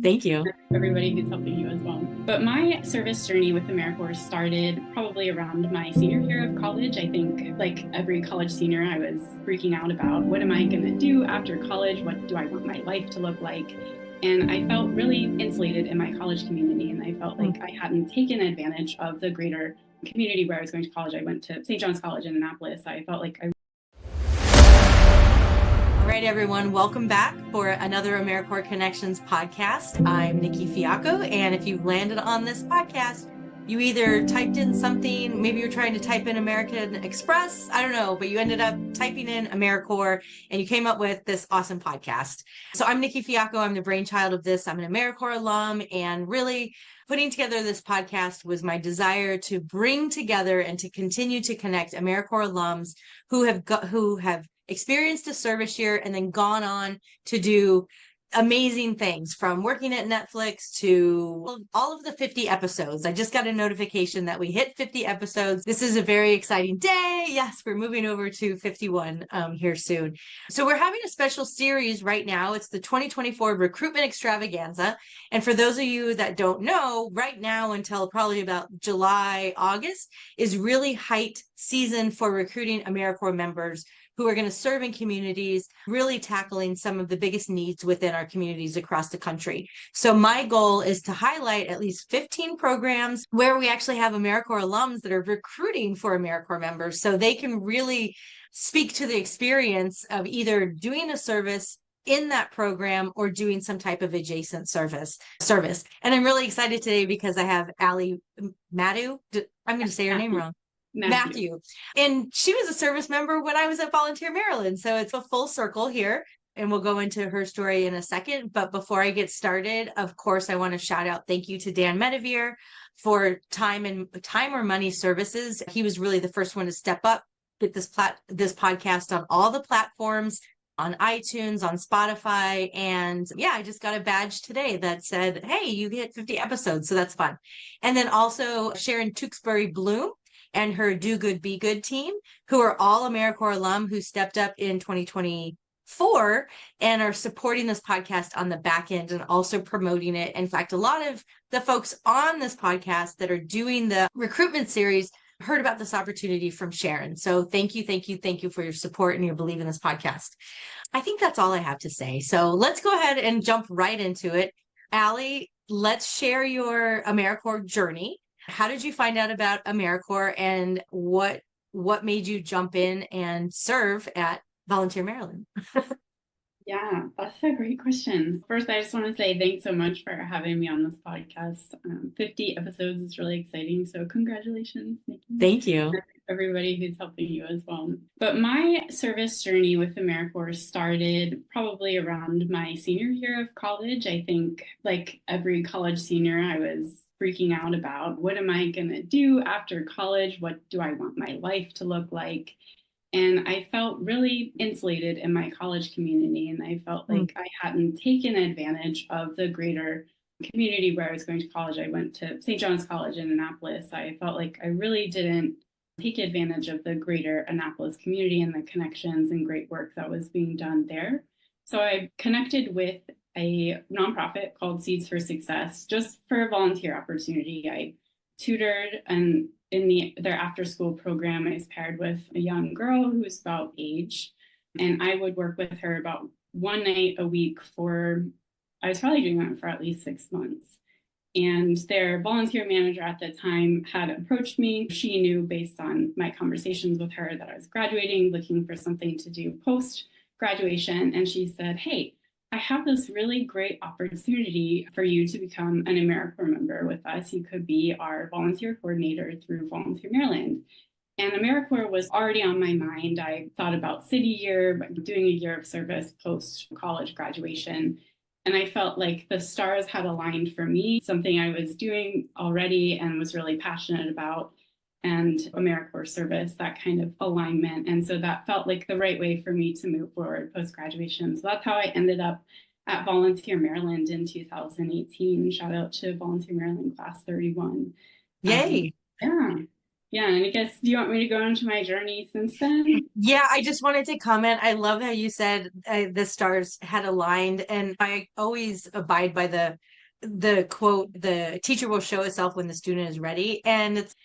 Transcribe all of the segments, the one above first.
Thank you. Everybody who's helping you as well. But my service journey with AmeriCorps started probably around my senior year of college. I think, like every college senior, I was freaking out about what am I going to do after college? What do I want my life to look like? And I felt really insulated in my college community, and I felt like I hadn't taken advantage of the greater community where I was going to college. I went to St. John's College in Annapolis. I felt like I All right, everyone, welcome back for another AmeriCorps Connections podcast. I'm Nicki Fiocco, and if you've landed on this podcast, you either typed in something, maybe you're trying to type in American Express, I don't know, but you ended up typing in AmeriCorps and you came up with this awesome podcast. So I'm Nicki Fiocco. I'm the brainchild of this. I'm an AmeriCorps alum, and really putting together this podcast was my desire to bring together and to continue to connect AmeriCorps alums who have experienced a service year and then gone on to do amazing things, from working at Netflix to all of the 50 episodes. I just got a notification that we hit 50 episodes. This is a very exciting day. Yes, we're moving over to 51 here soon. So we're having a special series right now. It's the 2024 Recruitment Extravaganza. And for those of you that don't know, right now until probably about July, August is really height season for recruiting AmeriCorps members who are going to serve in communities, really tackling some of the biggest needs within our communities across the country. So my goal is to highlight at least 15 programs where we actually have AmeriCorps alums that are recruiting for AmeriCorps members, so they can really speak to the experience of either doing a service in that program or doing some type of adjacent service. And I'm really excited today because I have Allie Matheu. I'm going to say her name wrong. Matheu. And she was a service member when I was at Volunteer Maryland. So it's a full circle here. And we'll go into her story in a second. But before I get started, of course, I want to shout out thank you to Dan Medevere for time or money services. He was really the first one to step up, get this podcast on all the platforms, on iTunes, on Spotify. And yeah, I just got a badge today that said, hey, you hit 50 episodes. So that's fun. And then also Sharon Tewksbury Bloom and her Do Good, Be Good team, who are all AmeriCorps alum who stepped up in 2024 and are supporting this podcast on the back end and also promoting it. In fact, a lot of the folks on this podcast that are doing the recruitment series heard about this opportunity from Sharon. So thank you for your support and your belief in this podcast. I think that's all I have to say. So let's go ahead and jump right into it. Allie, let's share your AmeriCorps journey. How did you find out about AmeriCorps, and what made you jump in and serve at Volunteer Maryland? Yeah, that's a great question. First, I just want to say thanks so much for having me on this podcast. 50 episodes is really exciting. So congratulations, Nicki. Thank you. Everybody who's helping you as well. But my service journey with AmeriCorps started probably around my senior year of college. I think, like every college senior, I was freaking out about what am I going to do after college? What do I want my life to look like? And I felt really insulated in my college community. And I felt like I hadn't taken advantage of the greater community where I was going to college. I went to St. John's College in Annapolis. I felt like I really didn't take advantage of the greater Annapolis community and the connections and great work that was being done there. So I connected with a nonprofit called Seeds for Success just for a volunteer opportunity. I tutored, and in their after school program, I was paired with a young girl who was about age, and I would work with her about one night a week I was probably doing that for at least 6 months. And their volunteer manager at the time had approached me. She knew based on my conversations with her that I was graduating, looking for something to do post graduation. And she said, hey, I have this really great opportunity for you to become an AmeriCorps member with us. You could be our volunteer coordinator through Volunteer Maryland. And AmeriCorps was already on my mind. I thought about city year, doing a year of service post-college graduation. And I felt like the stars had aligned for me, something I was doing already and was really passionate about. And AmeriCorps service, that kind of alignment. And so that felt like the right way for me to move forward post-graduation. So that's how I ended up at Volunteer Maryland in 2018. Shout out to Volunteer Maryland Class 31. Yay. Yeah. Yeah, and I guess, do you want me to go into my journey since then? Yeah, I just wanted to comment. I love how you said the stars had aligned, and I always abide by the quote, "The teacher will show itself when the student is ready." And it's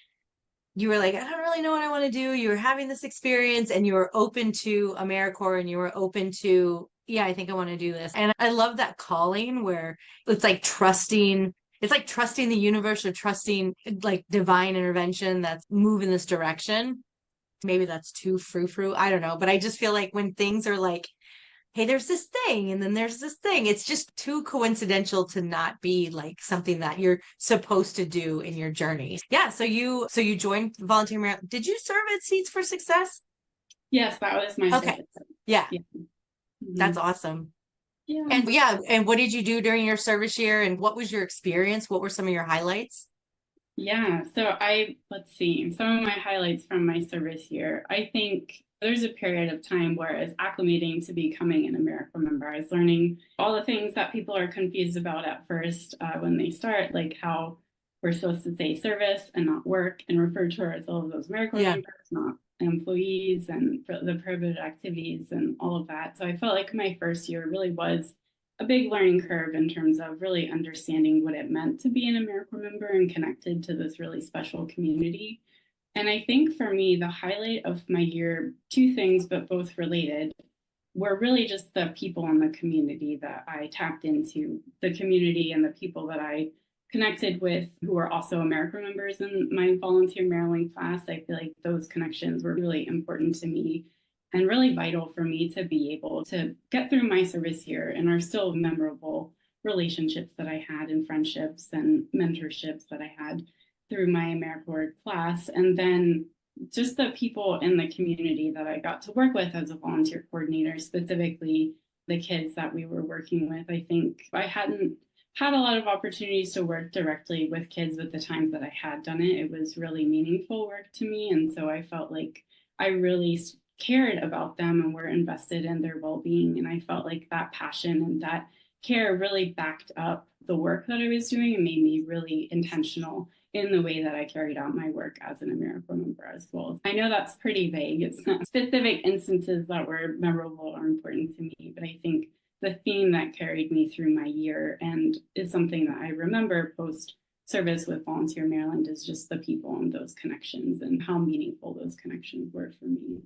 you were like, I don't really know what I want to do. You were having this experience, and you were open to AmeriCorps, and you were open to, yeah, I think I want to do this. And I love that calling where it's like trusting. It's like trusting the universe or trusting like divine intervention that's moving this direction. Maybe that's too frou-frou. I don't know. But I just feel like when things are like, hey, there's this thing, and then there's this thing, it's just too coincidental to not be like something that you're supposed to do in your journey. Yeah. So you joined Volunteer Maryland. Did you serve at Seeds for Success? Yes, that was my Okay. service. Yeah. Yeah. That's Mhm. awesome. Yeah. And yeah. And what did you do during your service year? And what was your experience? What were some of your highlights? Yeah, let's see, some of my highlights from my service year. I think there's a period of time where I was acclimating to becoming an AmeriCorps member. I was learning all the things that people are confused about at first when they start, like how we're supposed to say service and not work and refer to ourselves as AmeriCorps Yeah. members, not employees, and the prohibited activities and all of that. So I felt like my first year really was a big learning curve in terms of really understanding what it meant to be an AmeriCorps member and connected to this really special community. And I think for me, the highlight of my year, two things, but both related, were really just the people in the community that I tapped into, the community and the people that I connected with who were also AmeriCorps members in my Volunteer Maryland class. I feel like those connections were really important to me and really vital for me to be able to get through my service year, and are still memorable relationships that I had and friendships and mentorships that I had through my AmeriCorps class. And then just the people in the community that I got to work with as a volunteer coordinator, specifically the kids that we were working with. I think I hadn't had a lot of opportunities to work directly with kids, but the times that I had done it, it was really meaningful work to me. And so I felt like I really cared about them and were invested in their well-being. And I felt like that passion and that care really backed up the work that I was doing and made me really intentional in the way that I carried out my work as an AmeriCorps member as well. I know that's pretty vague. It's not specific instances that were memorable or important to me, but I think the theme that carried me through my year and is something that I remember post service with Volunteer Maryland is just the people and those connections and how meaningful those connections were for me.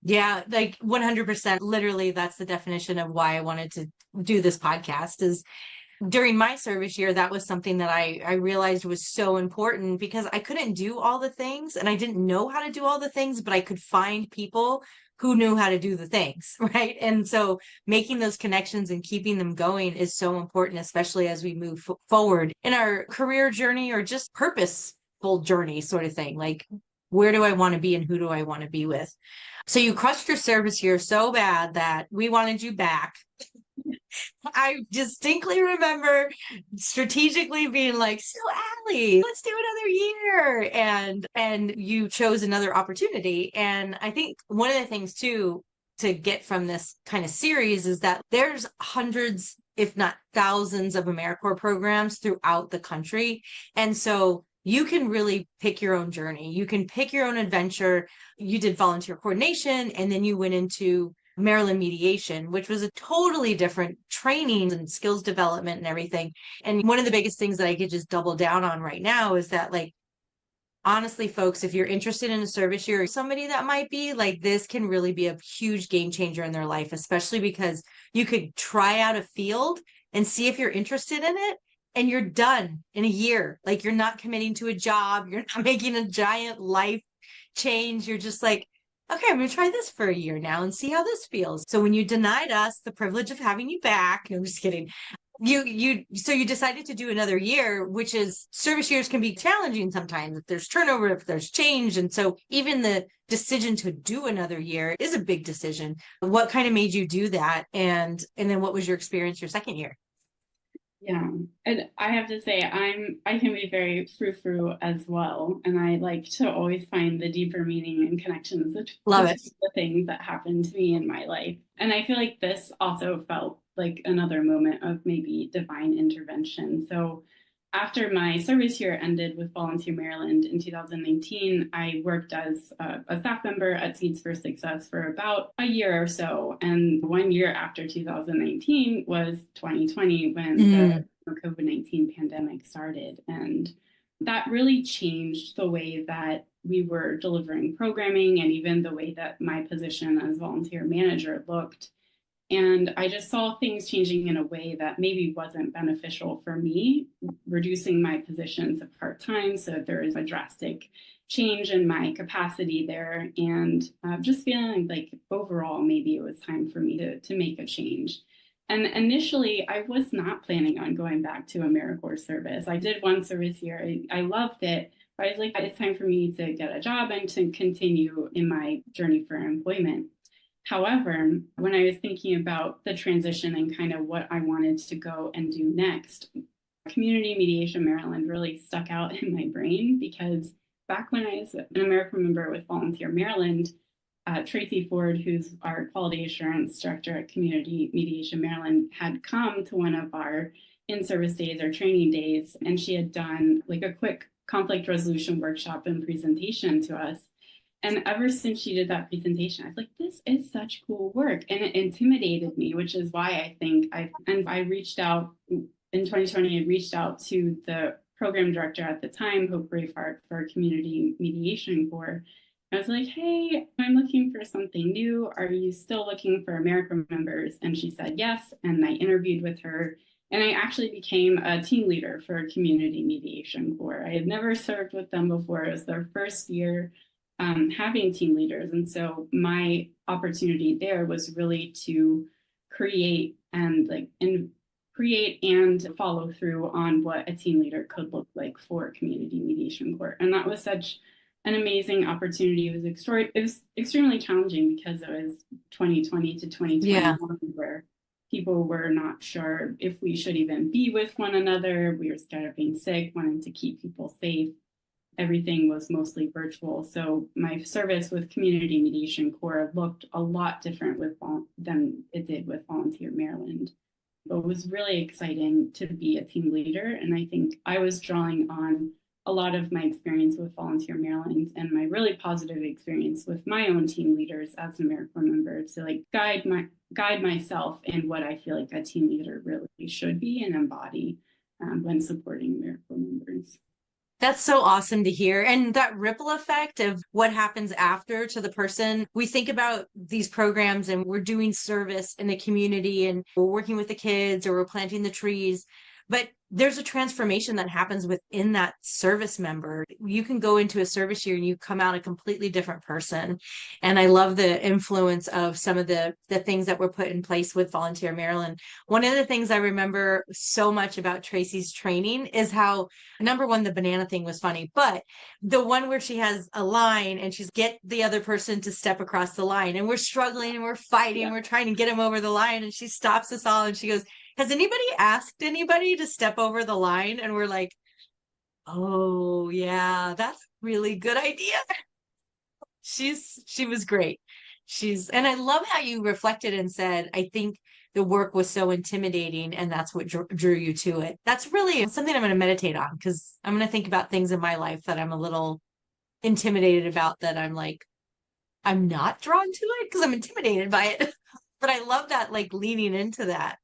Yeah, like 100%. Literally, that's the definition of why I wanted to do this podcast is during my service year, that was something that I realized was so important because I couldn't do all the things and I didn't know how to do all the things, but I could find people who knew how to do the things, right? And so making those connections and keeping them going is so important, especially as we move forward in our career journey or just purposeful journey sort of thing. Like, where do I want to be and who do I want to be with? So you crushed your service year so bad that we wanted you back. I distinctly remember strategically being like, so Allie, let's do another year. And you chose another opportunity. And I think one of the things too to get from this kind of series is that there's hundreds, if not thousands, of AmeriCorps programs throughout the country. And so you can really pick your own journey. You can pick your own adventure. You did volunteer coordination, and then you went into Maryland mediation, which was a totally different training and skills development and everything. And one of the biggest things that I could just double down on right now is that, like, honestly, folks, if you're interested in a service year, somebody that might be like, this can really be a huge game changer in their life, especially because you could try out a field and see if you're interested in it. And you're done in a year. Like, you're not committing to a job. You're not making a giant life change. You're just like, okay, I'm going to try this for a year now and see how this feels. So when you denied us the privilege of having you back, no, I'm just kidding. So you decided to do another year, which is service years can be challenging sometimes if there's turnover, if there's change. And so even the decision to do another year is a big decision. What kind of made you do that? And then what was your experience your second year? Yeah, and I have to say, I can be very frou-frou as well, and I like to always find the deeper meaning and connections Love between it. the things that happen to me in my life. And I feel like this also felt like another moment of maybe divine intervention. So after my service year ended with Volunteer Maryland in 2019, I worked as a staff member at Seeds for Success for about a year or so. And 1 year after 2019 was 2020 when the COVID-19 pandemic started. And that really changed the way that we were delivering programming and even the way that my position as volunteer manager looked. And I just saw things changing in a way that maybe wasn't beneficial for me, reducing my position to part-time. So there is a drastic change in my capacity there. And just feeling like overall, maybe it was time for me to make a change. And initially, I was not planning on going back to AmeriCorps service. I did one service year. I loved it. But I was like, it's time for me to get a job and to continue in my journey for employment. However, when I was thinking about the transition and kind of what I wanted to go and do next, Community Mediation Maryland really stuck out in my brain because back when I was an AmeriCorps member with Volunteer Maryland, Tracy Ford, who's our quality assurance director at Community Mediation Maryland, had come to one of our in-service days or training days, and she had done like a quick conflict resolution workshop and presentation to us. And ever since she did that presentation, I was like, this is such cool work. And it intimidated me, which is why I think I reached out in 2020, I reached out to the program director at the time, Hope Braveheart, for Community Mediation Corps. I was like, hey, I'm looking for something new. Are you still looking for AmeriCorps members? And she said yes. And I interviewed with her. And I actually became a team leader for Community Mediation Corps. I had never served with them before. It was their first year having team leaders. And so my opportunity there was really to create and follow through on what a team leader could look like for Community Mediation Corps. And that was such an amazing opportunity. It was extremely challenging because it was 2020 to 2021 where people were not sure if we should even be with one another. We were scared of being sick, wanting to keep people safe. Everything was mostly virtual. So my service with Community Mediation Corps looked a lot different than it did with Volunteer Maryland. But it was really exciting to be a team leader. And I think I was drawing on a lot of my experience with Volunteer Maryland and my really positive experience with my own team leaders as an AmeriCorps member to guide myself in what I feel like a team leader really should be and embody when supporting AmeriCorps members. That's so awesome to hear. And that ripple effect of what happens after to the person. We think about these programs and we're doing service in the community and we're working with the kids or we're planting the trees, but there's a transformation that happens within that service member. You can go into a service year and you come out a completely different person. And I love the influence of some of the things that were put in place with Volunteer Maryland. One of the things I remember so much about Tracy's training is how, number one, the banana thing was funny, but the one where she has a line and she's get the other person to step across the line and we're struggling and we're fighting, we're trying to get him over the line and she stops us all and she goes, has anybody asked anybody to step over the line? And we're like, oh yeah, that's a really good idea. She was great. And I love how you reflected and said, I think the work was so intimidating and that's what drew you to it. That's really something I'm going to meditate on because I'm going to think about things in my life that I'm a little intimidated about that I'm like, I'm not drawn to it because I'm intimidated by it. But I love that, like leaning into that.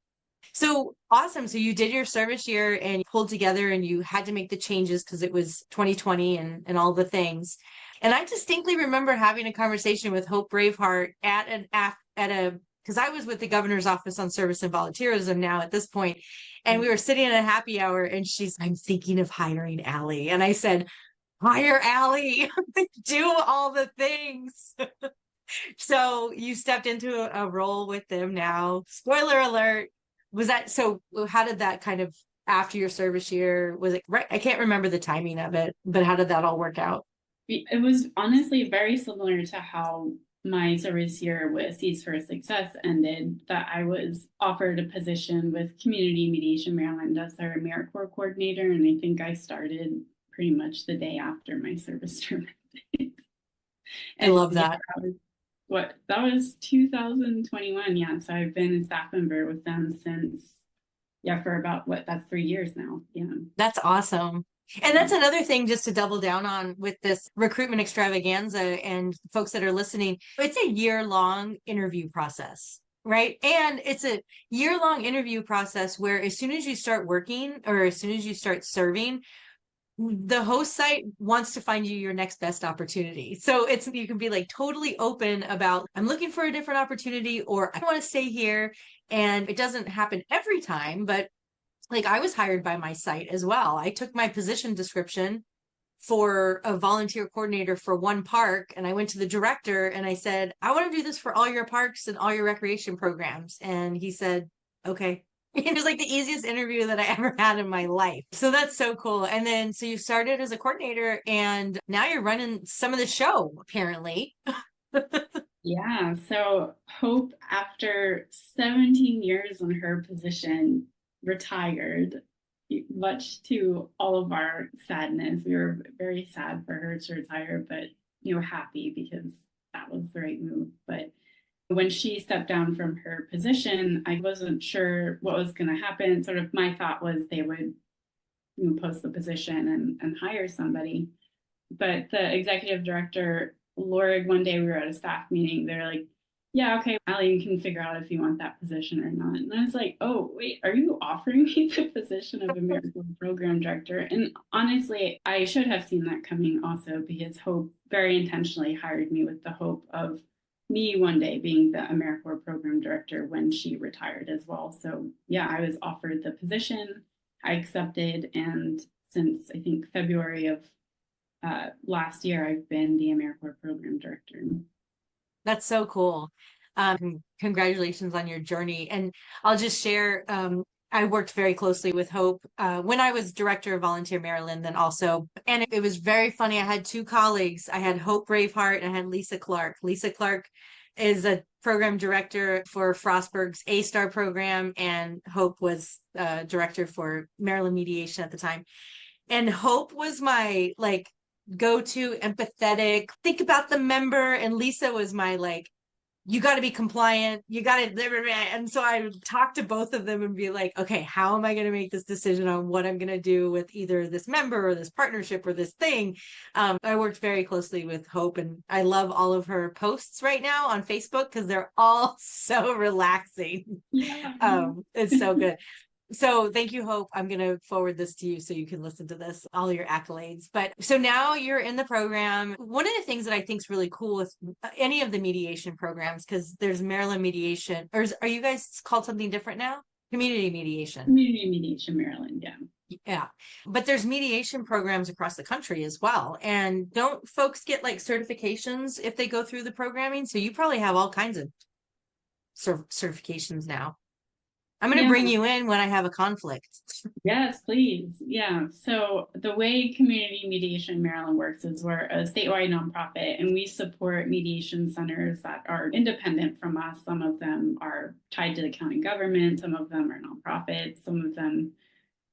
So awesome. So you did your service year and you pulled together and you had to make the changes because it was 2020 and all the things. And I distinctly remember having a conversation with Hope Braveheart because I was with the governor's office on service and volunteerism now at this point, and we were sitting at a happy hour and I'm thinking of hiring Allie. And I said, hire Allie, do all the things. So you stepped into a role with them now. Spoiler alert. Was that so? How did that kind of after your service year? Was it right? I can't remember the timing of it, but how did that all work out? It was honestly very similar to how my service year with Seeds for Success ended, that I was offered a position with Community Mediation Maryland as their AmeriCorps coordinator. And I think I started pretty much the day after my service term ended. I love that. That was 2021. Yeah. So I've been a staff member with them since yeah, for about that's 3 years now. Yeah. That's awesome. And that's another thing just to double down on with this recruitment extravaganza and folks that are listening. It's a year-long interview process, right? And it's a year-long interview process where as soon as you start working or as soon as you start serving, the host site wants to find you your next best opportunity. So you can be like totally open about, I'm looking for a different opportunity, or I want to stay here. And it doesn't happen every time, but like I was hired by my site as well. I took my position description for a volunteer coordinator for one park, and I went to the director and I said, I want to do this for all your parks and all your recreation programs. And he said, okay. It was like the easiest interview that I ever had in my life. So that's so cool. And then, so you started as a coordinator and now you're running some of the show, apparently. Yeah. So Hope, after 17 years in her position, retired, much to all of our sadness. We were very sad for her to retire, but happy because that was the right move. But when she stepped down from her position, I wasn't sure what was going to happen. Sort of my thought was they would post the position and hire somebody. But the executive director, Lord, one day we were at a staff meeting. They're like, yeah, okay, Allie, you can figure out if you want that position or not. And I was like, oh, wait, are you offering me the position of AmeriCorps Program Director? And honestly, I should have seen that coming also, because Hope very intentionally hired me with the hope of me one day being the AmeriCorps Program Director when she retired as well. So yeah, I was offered the position, I accepted, and since I think February of last year, I've been the AmeriCorps Program Director. That's so cool. Congratulations on your journey. And I'll just share, I worked very closely with Hope when I was director of Volunteer Maryland, then also, and it was very funny. I had two colleagues. I had Hope Braveheart and I had Lisa Clark. Lisa Clark is a program director for Frostburg's A-Star program, and Hope was director for Maryland Mediation at the time. And Hope was my like go-to empathetic, think about the member, and Lisa was my like, you got to be compliant, you got to. And so I would talk to both of them and be like, okay, how am I going to make this decision on what I'm going to do with either this member or this partnership or this thing. I worked very closely with Hope, and I love all of her posts right now on Facebook because they're all so relaxing. Yeah. It's so good. So thank you, Hope. I'm going to forward this to you so you can listen to this, all your accolades. But so now you're in the program. One of the things that I think is really cool with any of the mediation programs, because there's Maryland Mediation, or are you guys called something different now? Community Mediation. Community Mediation Maryland, yeah. Yeah. But there's mediation programs across the country as well. And don't folks get like certifications if they go through the programming? So you probably have all kinds of certifications now. I'm going to bring you in when I have a conflict. Yes, please. Yeah. So the way Community Mediation Maryland works is we're a statewide nonprofit, and we support mediation centers that are independent from us. Some of them are tied to the county government. Some of them are nonprofits. Some of them,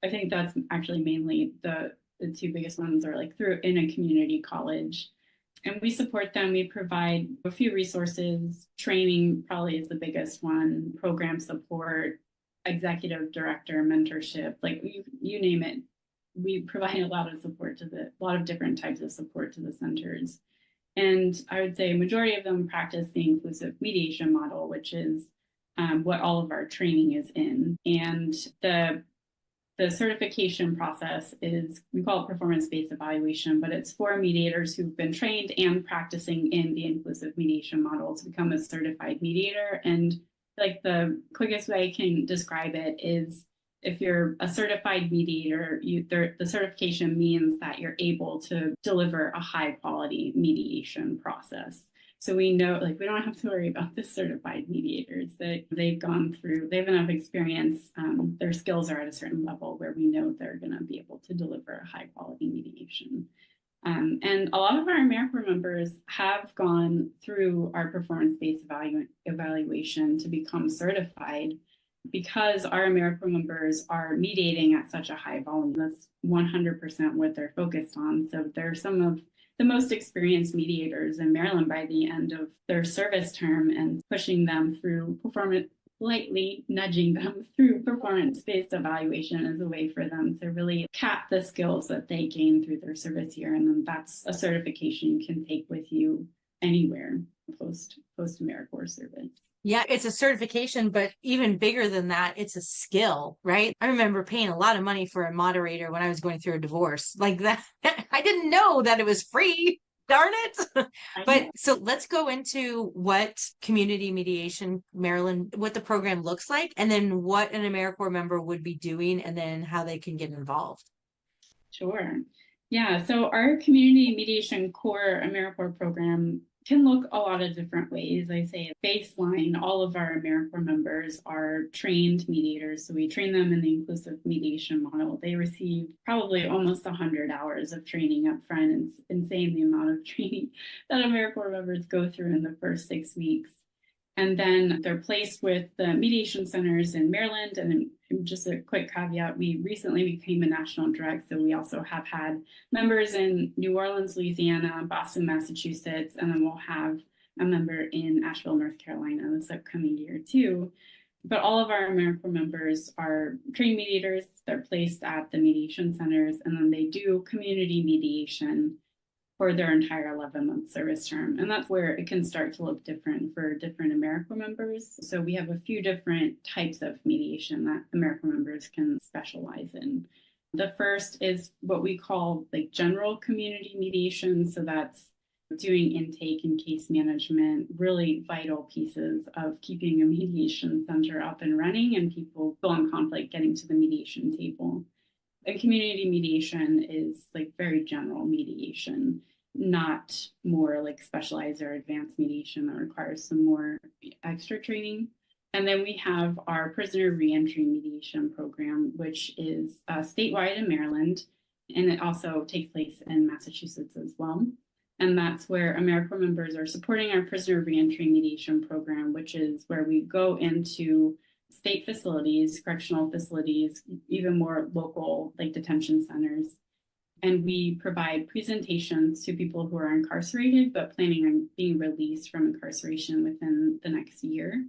I think that's actually mainly the two biggest ones, are like through in a community college. And we support them. We provide a few resources. Training probably is the biggest one, program support, executive director mentorship, like you name it. We provide a lot of support to a lot of different types of support to the centers. And I would say a majority of them practice the inclusive mediation model, which is what all of our training is in. And the certification process is, we call it performance-based evaluation, but it's for mediators who've been trained and practicing in the inclusive mediation model to become a certified mediator. And like the quickest way I can describe it is, if you're a certified mediator, the certification means that you're able to deliver a high quality mediation process. So we know, like, we don't have to worry about the certified mediators, that they've gone through, they have enough experience, their skills are at a certain level where we know they're going to be able to deliver a high quality mediation. And a lot of our AmeriCorps members have gone through our performance-based evaluation to become certified, because our AmeriCorps members are mediating at such a high volume. That's 100% what they're focused on. So they're some of the most experienced mediators in Maryland by the end of their service term, and pushing them through lightly nudging them through performance-based evaluation as a way for them to really cap the skills that they gain through their service year. And then that's a certification you can take with you anywhere post AmeriCorps service. Yeah, it's a certification, but even bigger than that, it's a skill, right? I remember paying a lot of money for a moderator when I was going through a divorce. Like that, I didn't know that it was free. Darn it. But so let's go into what Community Mediation Maryland, what the program looks like, and then what an AmeriCorps member would be doing, and then how they can get involved. Sure. Yeah, so our Community Mediation Core AmeriCorps program can look a lot of different ways. I say baseline, all of our AmeriCorps members are trained mediators. So we train them in the inclusive mediation model. They receive probably almost 100 hours of training up front. It's insane the amount of training that AmeriCorps members go through in the first 6 weeks. And then they're placed with the mediation centers in Maryland. And just a quick caveat, we recently became a national direct. So we also have had members in New Orleans, Louisiana, Boston, Massachusetts, and then we'll have a member in Asheville, North Carolina this upcoming year too. But all of our AmeriCorps members are trained mediators. They're placed at the mediation centers, and then they do community mediation for their entire 11-month service term. And that's where it can start to look different for different AmeriCorps members. So we have a few different types of mediation that AmeriCorps members can specialize in. The first is what we call like general community mediation. So that's doing intake and case management, really vital pieces of keeping a mediation center up and running and people still in conflict getting to the mediation table. And community mediation is like very general mediation, not more like specialized or advanced mediation that requires some more extra training. And then we have our prisoner reentry mediation program, which is statewide in Maryland, and it also takes place in Massachusetts as well. And that's where AmeriCorps members are supporting our prisoner reentry mediation program, which is where we go into state facilities, correctional facilities, even more local like detention centers. And we provide presentations to people who are incarcerated, but planning on being released from incarceration within the next year.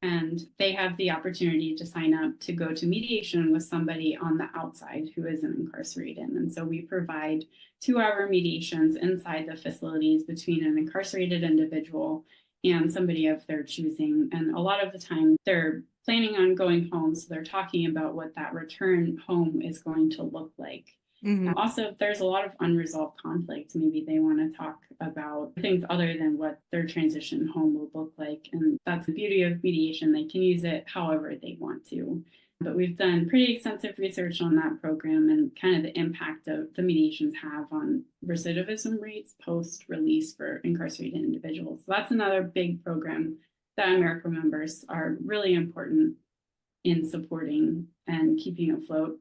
And they have the opportunity to sign up to go to mediation with somebody on the outside who isn't incarcerated. And so we provide 2-hour mediations inside the facilities between an incarcerated individual and somebody of their choosing. And a lot of the time they're planning on going home. So they're talking about what that return home is going to look like. Mm-hmm. Also, there's a lot of unresolved conflict. Maybe they want to talk about things other than what their transition home will look like. And that's the beauty of mediation. They can use it however they want to. But we've done pretty extensive research on that program and kind of the impact of the mediations have on recidivism rates post-release for incarcerated individuals. So that's another big program that AmeriCorps members are really important in supporting and keeping afloat.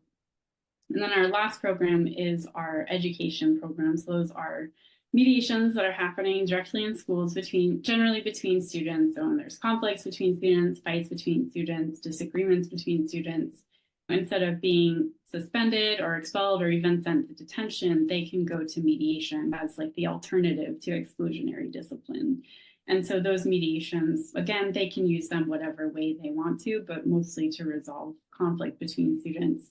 And then our last program is our education programs. Those are mediations that are happening directly in schools generally between students. So when there's conflicts between students, fights between students, disagreements between students, instead of being suspended or expelled or even sent to detention, they can go to mediation as like the alternative to exclusionary discipline. And so those mediations, again, they can use them whatever way they want to, but mostly to resolve conflict between students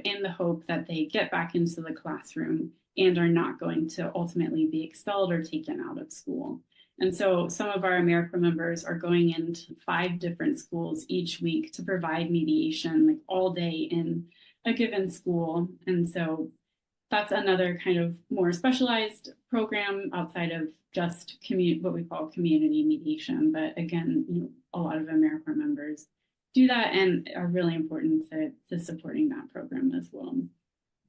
in the hope that they get back into the classroom and are not going to ultimately be expelled or taken out of school. And so some of our AmeriCorps members are going into 5 different schools each week to provide mediation like all day in a given school. And so that's another kind of more specialized program outside of just what we call community mediation. But again, a lot of AmeriCorps members do that and are really important to supporting that program as well.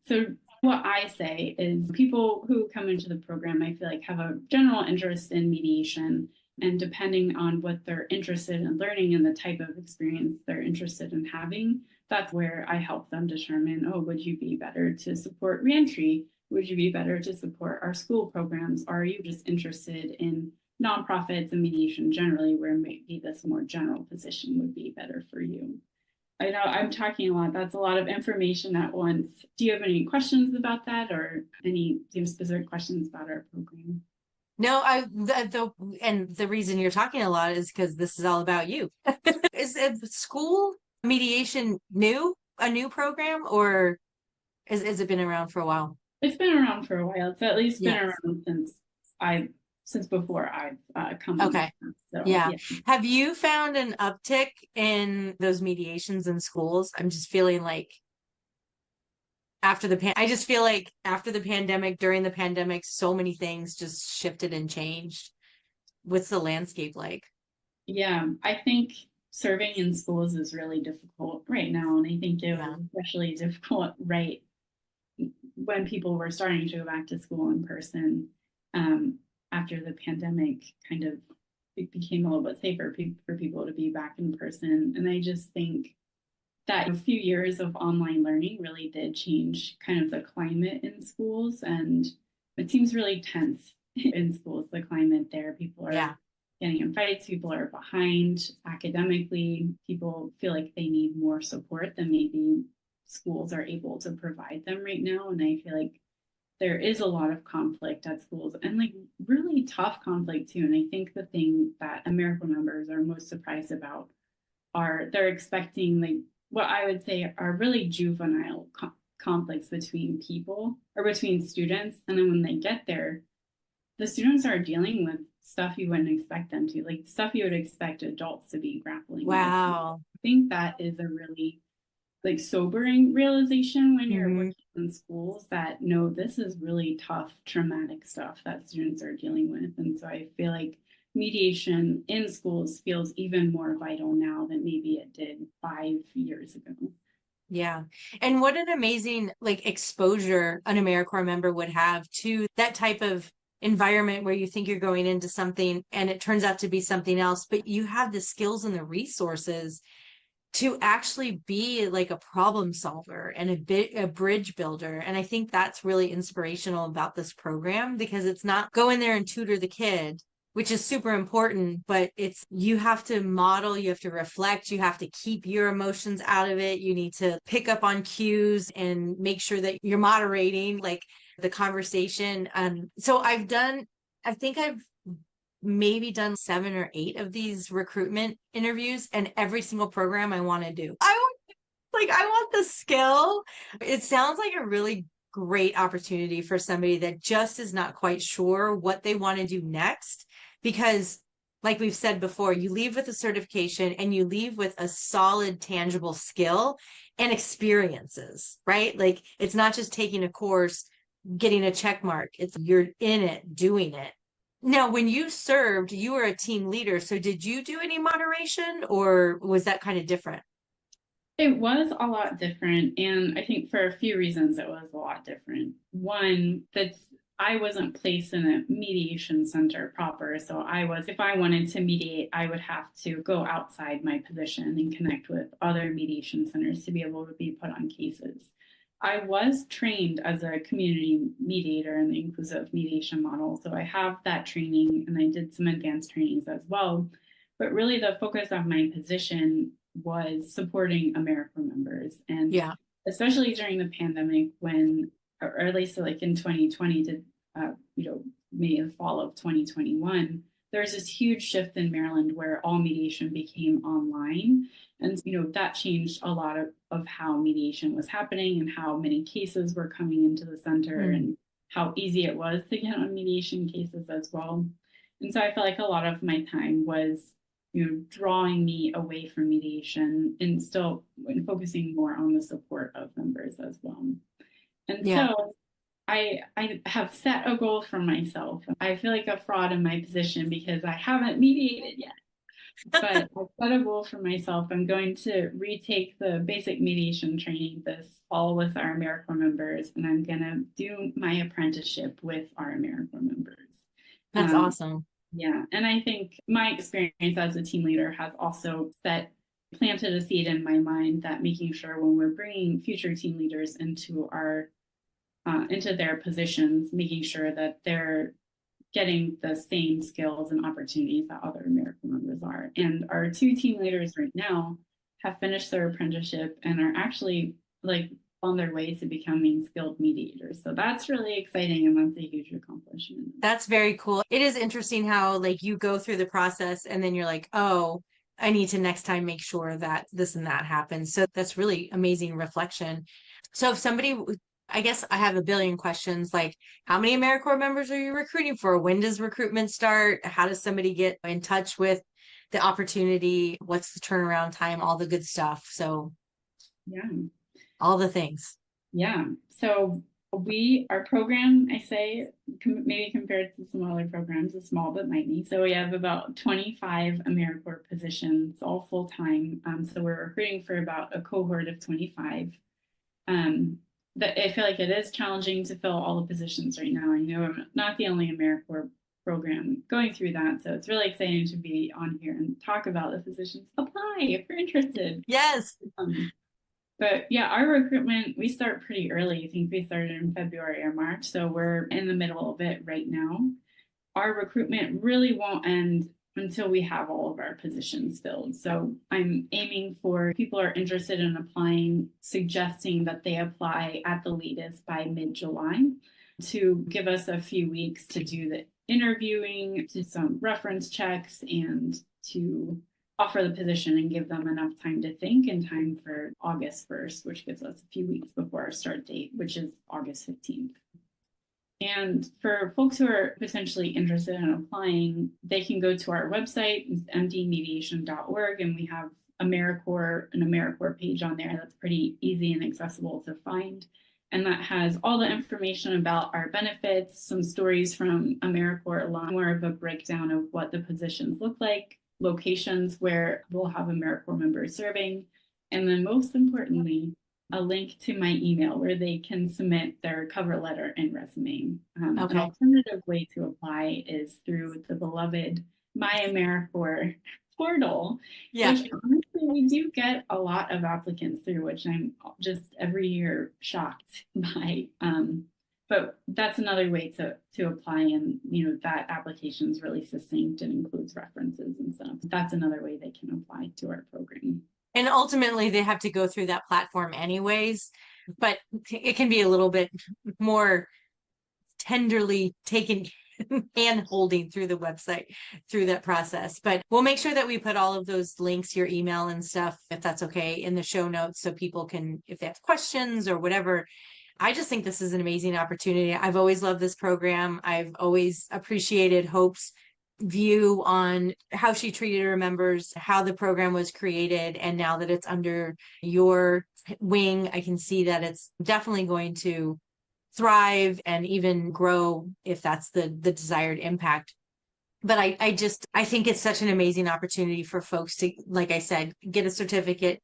So what I say is people who come into the program, I feel like have a general interest in mediation, and depending on what they're interested in learning and the type of experience they're interested in having, that's where I help them determine, would you be better to support reentry? Would you be better to support our school programs? Or are you just interested in nonprofits and mediation generally, where maybe this more general position would be better for you? I know I'm talking a lot. That's a lot of information at once. Do you have any questions about that or any specific questions about our program? No, and the reason you're talking a lot is because this is all about you. Is school mediation a new program, or is it been around for a while? It's been around for a while. It's at least been Yes. around since before I've come on Okay. staff. So Yeah. yeah. Have you found an uptick in those mediations in schools? I'm just feeling like I just feel like after the pandemic, during the pandemic, so many things just shifted and changed. What's the landscape like? Yeah, I think serving in schools is really difficult right now. And I think it Yeah. was especially difficult right when people were starting to go back to school in person, um, after the pandemic kind of it became a little bit safer for people to be back in person. And I just think that a few years of online learning really did change kind of the climate in schools. And it seems really tense in schools, the climate there. People are Yeah. getting in fights, people are behind academically, people feel like they need more support than maybe schools are able to provide them right now. And I feel like there is a lot of conflict at schools and like really tough conflict too. And I think the thing that AmeriCorps members are most surprised about are they're expecting like what I would say are really juvenile conflicts between people or between students. And then when they get there, the students are dealing with stuff you wouldn't expect them to, like stuff you would expect adults to be grappling with. Wow. I think that is a really like sobering realization when you're Hmm. working in schools that no, this is really tough, traumatic stuff that students are dealing with. And so I feel like mediation in schools feels even more vital now than maybe it did 5 years ago. Yeah. And what an amazing like exposure an AmeriCorps member would have to that type of environment where you think you're going into something and it turns out to be something else, but you have the skills and the resources to actually be like a problem solver and a bridge builder. And I think that's really inspirational about this program because it's not go in there and tutor the kid, which is super important, but it's you have to model, you have to reflect, you have to keep your emotions out of it. You need to pick up on cues and make sure that you're moderating like the conversation. So I think I've maybe done 7 or 8 of these recruitment interviews, and every single program I want to do. I want the skill. It sounds like a really great opportunity for somebody that just is not quite sure what they want to do next. Because, like we've said before, you leave with a certification and you leave with a solid, tangible skill and experiences, right? Like it's not just taking a course, getting a check mark. It's you're in it, doing it. Now, when you served, you were a team leader. So did you do any moderation or was that kind of different? It was a lot different. And I think for a few reasons, it was a lot different. One, I wasn't placed in a mediation center proper. So if I wanted to mediate, I would have to go outside my position and connect with other mediation centers to be able to be put on cases. I was trained as a community mediator in the inclusive mediation model. So I have that training and I did some advanced trainings as well. But really, the focus of my position was supporting AmeriCorps members. And Yeah. especially during the pandemic when, or at least like in 2020 to, May and fall of 2021, there was this huge shift in Maryland where all mediation became online. And, that changed a lot of how mediation was happening and how many cases were coming into the center Mm. and how easy it was to get on mediation cases as well. And so I felt like a lot of my time was drawing me away from mediation and still focusing more on the support of members as well. And Yeah. so I have set a goal for myself. I feel like a fraud in my position because I haven't mediated yet. But I've set a goal for myself. I'm going to retake the basic mediation training this fall with our AmeriCorps members, and I'm going to do my apprenticeship with our AmeriCorps members. That's awesome. Yeah, and I think my experience as a team leader has also planted a seed in my mind that making sure when we're bringing future team leaders into their positions, making sure that they're getting the same skills and opportunities that other AmeriCorps members are. And our 2 team leaders right now have finished their apprenticeship and are actually like on their way to becoming skilled mediators. So that's really exciting, and that's a huge accomplishment. That's very cool. It is interesting how like you go through the process and then you're like, oh, I need to next time make sure that this and that happens. So that's really amazing reflection. So if somebody, I guess I have a billion questions, like how many AmeriCorps members are you recruiting for? When does recruitment start? How does somebody get in touch with the opportunity? What's the turnaround time? All the good stuff. So yeah, all the things. Yeah. So our program, I say, maybe compared to some other programs, is small but mighty. So we have about 25 AmeriCorps positions, all full time. So we're recruiting for about a cohort of 25. But I feel like it is challenging to fill all the positions right now. I know I'm not the only AmeriCorps program going through that. So it's really exciting to be on here and talk about the positions. Apply if you're interested. Yes. But yeah, our recruitment, we start pretty early. I think we started in February or March. So we're in the middle of it right now. Our recruitment really won't end until we have all of our positions filled. So I'm aiming for people who are interested in applying, suggesting that they apply at the latest by mid-July to give us a few weeks to do the interviewing, to some reference checks, and to offer the position and give them enough time to think in time for August 1st, which gives us a few weeks before our start date, which is August 15th. And for folks who are potentially interested in applying, they can go to our website, mdmediation.org, and we have an AmeriCorps page on there that's pretty easy and accessible to find. And that has all the information about our benefits, some stories from AmeriCorps, a lot more of a breakdown of what the positions look like, locations where we'll have AmeriCorps members serving, and then most importantly, a link to my email where they can submit their cover letter and resume. An alternative way to apply is through the beloved My AmeriCorps portal, which honestly we do get a lot of applicants through, which I'm just every year shocked by. But that's another way to apply, and that application is really succinct and includes references and stuff. That's another way they can apply to our program. And ultimately, they have to go through that platform anyways, but it can be a little bit more tenderly taken hand holding through the website, through that process. But we'll make sure that we put all of those links, your email and stuff, if that's okay, in the show notes so people can, if they have questions or whatever. I just think this is an amazing opportunity. I've always loved this program. I've always appreciated Hope's view on how she treated her members, how the program was created. And now that it's under your wing, I can see that it's definitely going to thrive and even grow if that's the desired impact. But I think it's such an amazing opportunity for folks to, like I said, get a certificate,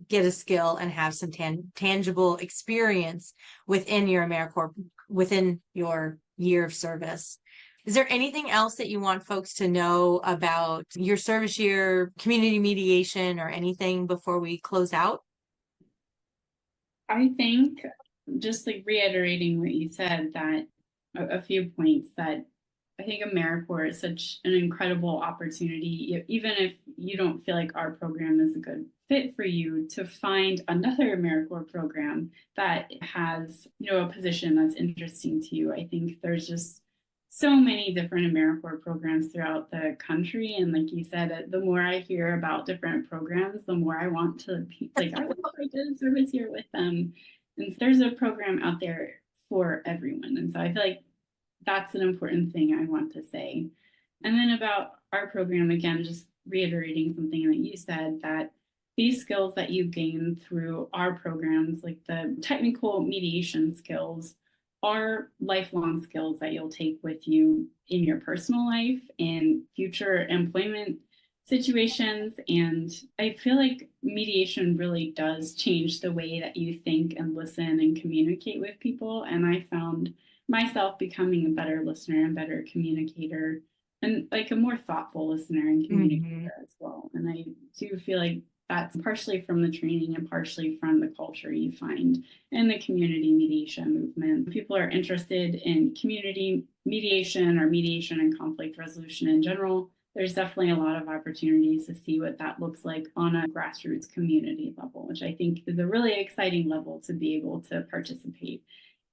get a skill, and have some tangible experience within your AmeriCorps, within your year of service. Is there anything else that you want folks to know about your service year, community mediation, or anything before we close out? I think just like reiterating what you said, that a few points, that I think AmeriCorps is such an incredible opportunity, even if you don't feel like our program is a good fit for you, to find another AmeriCorps program that has, a position that's interesting to you. I think there's just so many different AmeriCorps programs throughout the country. And like you said, the more I hear about different programs, the more I want to be like, I wish I did a service here with them. And there's a program out there for everyone. And so I feel like that's an important thing I want to say. And then about our program, again, just reiterating something that you said, that these skills that you gain through our programs, like the technical mediation skills, are lifelong skills that you'll take with you in your personal life and future employment situations. And I feel like mediation really does change the way that you think and listen and communicate with people. And I found myself becoming a better listener and better communicator, and like a more thoughtful listener and communicator as well. And I do feel like that's partially from the training and partially from the culture you find in the community mediation movement. If people are interested in community mediation or mediation and conflict resolution in general, there's definitely a lot of opportunities to see what that looks like on a grassroots community level, which I think is a really exciting level to be able to participate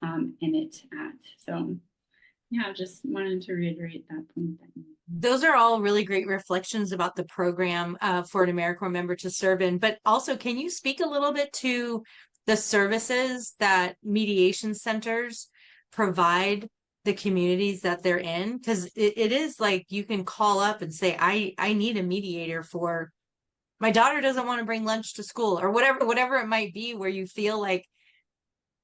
in it at. So yeah, just wanted to reiterate that point. Those are all really great reflections about the program for an AmeriCorps member to serve in. But also, can you speak a little bit to the services that mediation centers provide the communities that they're in? Because it is like you can call up and say, I need a mediator for my daughter doesn't want to bring lunch to school, or whatever it might be, where you feel like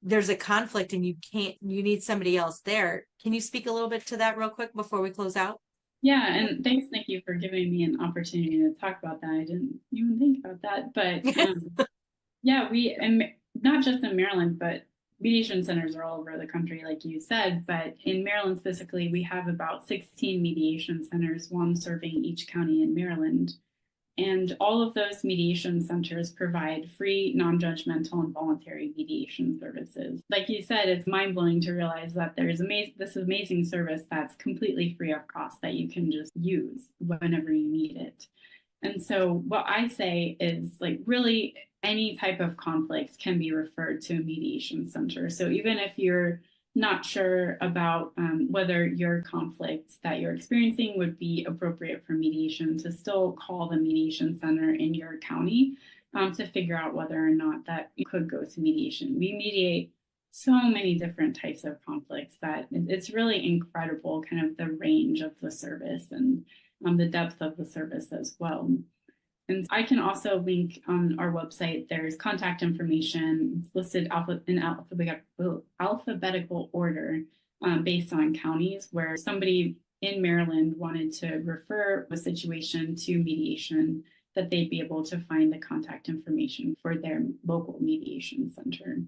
there's a conflict and you need somebody else there. Can you speak a little bit to that real quick before we close out? Yeah, and thanks, Nikki, for giving me an opportunity to talk about that. I didn't even think about that, but yeah, and not just in Maryland, but mediation centers are all over the country, like you said. But in Maryland specifically, we have about 16 mediation centers, one serving each county in Maryland. And all of those mediation centers provide free, non-judgmental, and voluntary mediation services. Like you said, it's mind-blowing to realize that there's this amazing service that's completely free of cost that you can just use whenever you need it. And so what I say is, like, really any type of conflict can be referred to a mediation center. So even if you're not sure about whether your conflict that you're experiencing would be appropriate for mediation, to still call the mediation center in your county to figure out whether or not that could go to mediation. We mediate so many different types of conflicts that it's really incredible, kind of the range of the service and the depth of the service as well. And I can also link on our website, there's contact information. It's listed in alphabetical order based on counties, where somebody in Maryland wanted to refer a situation to mediation, that they'd be able to find the contact information for their local mediation center.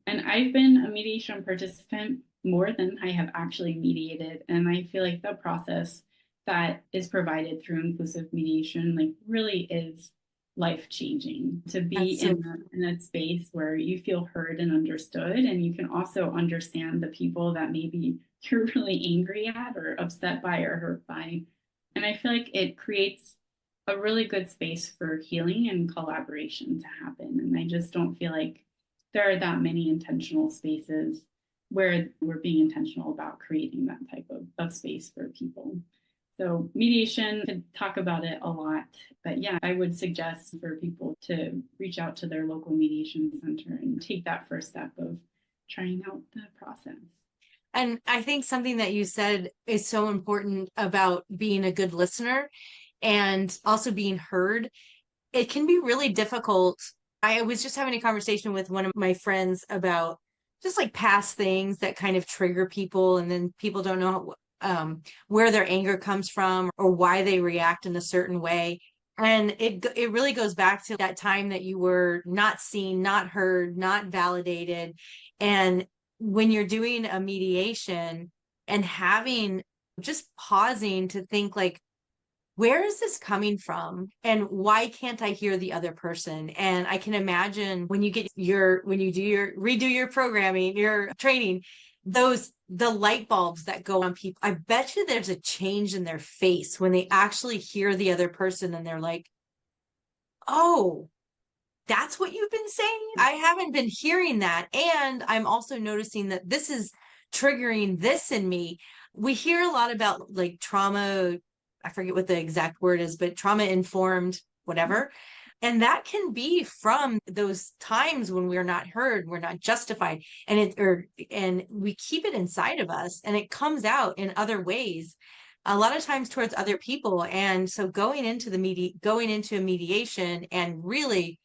And I've been a mediation participant more than I have actually mediated. And I feel like the process that is provided through inclusive mediation, like, really is life-changing to be in a space where you feel heard and understood, and you can also understand the people that maybe you're really angry at or upset by or hurt by. And I feel like it creates a really good space for healing and collaboration to happen. And I just don't feel like there are that many intentional spaces where we're being intentional about creating that type of space for people. So mediation, could talk about it a lot, but yeah, I would suggest for people to reach out to their local mediation center and take that first step of trying out the process. And I think something that you said is so important about being a good listener and also being heard. It can be really difficult. I was just having a conversation with one of my friends about just like past things that kind of trigger people, and then people don't know where their anger comes from or why they react in a certain way. And it really goes back to that time that you were not seen, not heard, not validated. And when you're doing a mediation and having just pausing to think, like, where is this coming from and why can't I hear the other person? And I can imagine when you redo your programming, your training, the light bulbs that go on people, I bet you there's a change in their face when they actually hear the other person and they're like, oh, that's what you've been saying? I haven't been hearing that. And I'm also noticing that this is triggering this in me. We hear a lot about, like, trauma. I forget what the exact word is, but trauma informed, whatever. And that can be from those times when we're not heard, we're not justified, and we keep it inside of us, and it comes out in other ways, a lot of times towards other people. And so going into a mediation and really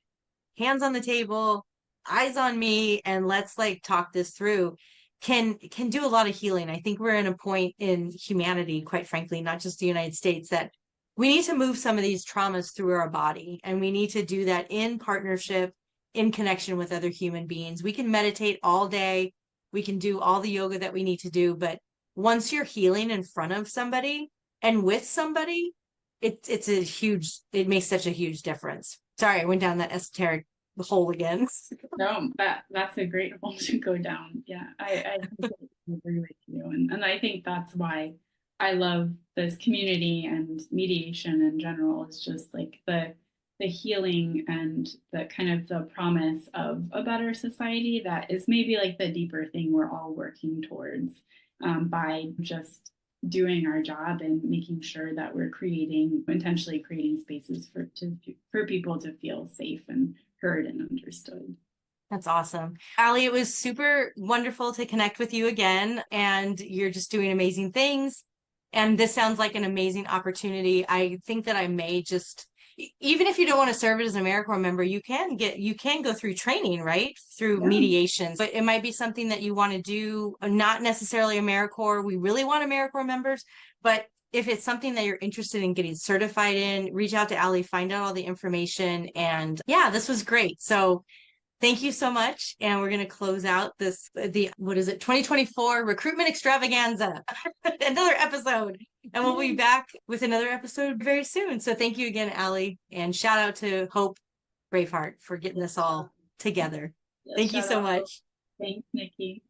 hands on the table, eyes on me, and let's, like, talk this through, can do a lot of healing. I think we're in a point in humanity, quite frankly, not just the United States, that we need to move some of these traumas through our body, and we need to do that in partnership, in connection with other human beings. We can meditate all day, we can do all the yoga that we need to do, but once you're healing in front of somebody and with somebody, it makes such a huge difference. Sorry, I went down that esoteric hole again. No, that's a great hole to go down. Yeah, I completely agree with you. And I think that's why I love this community and mediation in general. Is just like the healing and the kind of the promise of a better society that is maybe like the deeper thing we're all working towards by just doing our job and making sure that we're intentionally creating spaces for people to feel safe and heard and understood. That's awesome. Allie, it was super wonderful to connect with you again, and you're just doing amazing things. And this sounds like an amazing opportunity. I think that I may just, even if you don't want to serve as an AmeriCorps member, you can go through training, right? Through mediations, but it might be something that you want to do, not necessarily AmeriCorps. We really want AmeriCorps members, but if it's something that you're interested in getting certified in, reach out to Allie, find out all the information. And yeah, this was great. So thank you so much. And we're going to close out what is it, 2024 Recruitment Extravaganza, another episode. And we'll be back with another episode very soon. So thank you again, Allie. And shout out to Hope Braveheart for getting this all together. Thank you so much. Thanks, Nicki.